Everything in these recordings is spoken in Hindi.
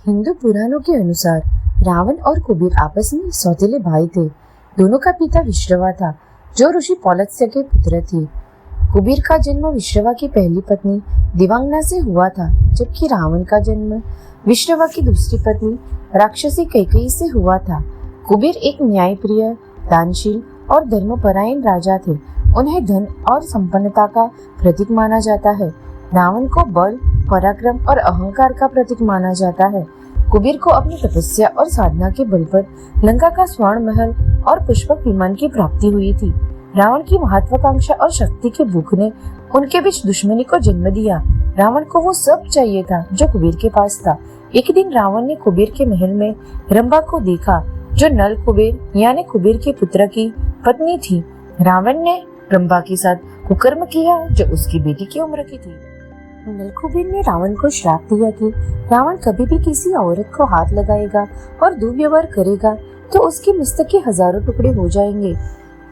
हिंदू पुराणों के अनुसार रावण और कुबेर आपस में सौतेले भाई थे। दोनों का पिता विश्रवा था, जो ऋषि पौलत्स्य के पुत्र थे। कुबेर का जन्म विश्रवा की पहली पत्नी दिवांगना से हुआ था, जबकि रावण का जन्म विश्रवा की दूसरी पत्नी राक्षसी कैकेयी से हुआ था। कुबेर एक न्यायप्रिय, दानशील और धर्मपरायण राजा थे। उन्हें धन और संपन्नता का प्रतीक माना जाता है। रावण को बल, पराक्रम और अहंकार का प्रतीक माना जाता है। कुबेर को अपनी तपस्या और साधना के बल पर लंका का स्वर्ण महल और पुष्पक विमान की प्राप्ति हुई थी। रावण की महत्वाकांक्षा और शक्ति की भूख ने उनके बीच दुश्मनी को जन्म दिया। रावण को वो सब चाहिए था जो कुबेर के पास था। एक दिन रावण ने कुबेर के महल में रंभा को देखा, जो नल कुबेर यानी कुबेर के पुत्र की पत्नी थी। रावण ने रंभा के साथ कुकर्म किया, जो उसकी बेटी की उम्र की थी। नल कुबेर ने रावण को श्राप दिया कि रावण कभी भी किसी औरत को हाथ लगाएगा और दुर्व्यवहार करेगा तो उसके मस्तक के हजारों टुकड़े हो जाएंगे।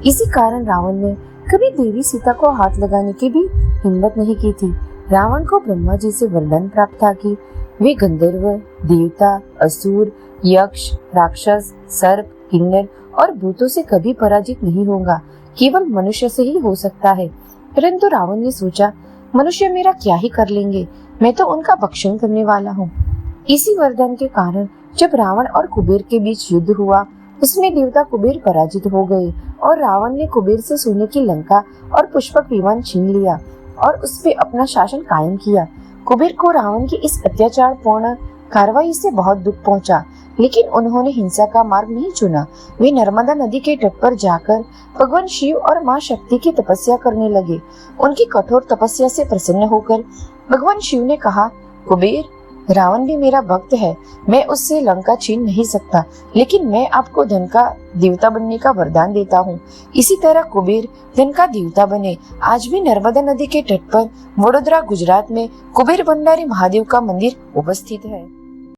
इसी कारण रावण ने कभी देवी सीता को हाथ लगाने की भी हिम्मत नहीं की थी। रावण को ब्रह्मा जी से वरदान प्राप्त था कि वे गंधर्व, देवता, असुर, यक्ष, राक्षस, सर्प, किन्नर और भूतों से कभी पराजित नहीं होगा, केवल मनुष्य से ही हो सकता है। परंतु रावण ने सोचा, मनुष्य मेरा क्या ही कर लेंगे, मैं तो उनका भक्षण करने वाला हूँ। इसी वरदान के कारण जब रावण और कुबेर के बीच युद्ध हुआ, उसमें देवता कुबेर पराजित हो गए और रावण ने कुबेर से सोने की लंका और पुष्पक विमान छीन लिया और उस पे अपना शासन कायम किया। कुबेर को रावण की इस अत्याचारपूर्ण कार्रवाई से बहुत दुख पहुंचा, लेकिन उन्होंने हिंसा का मार्ग नहीं चुना। वे नर्मदा नदी के तट पर जाकर भगवान शिव और मां शक्ति की तपस्या करने लगे। उनकी कठोर तपस्या से प्रसन्न होकर भगवान शिव ने कहा, कुबेर, रावण भी मेरा भक्त है, मैं उससे लंका छीन नहीं सकता, लेकिन मैं आपको धन का देवता बनने का वरदान देता हूँ। इसी तरह कुबेर धन का देवता बने। आज भी नर्मदा नदी के तट पर वडोदरा, गुजरात में कुबेर भंडारी महादेव का मंदिर उपस्थित है।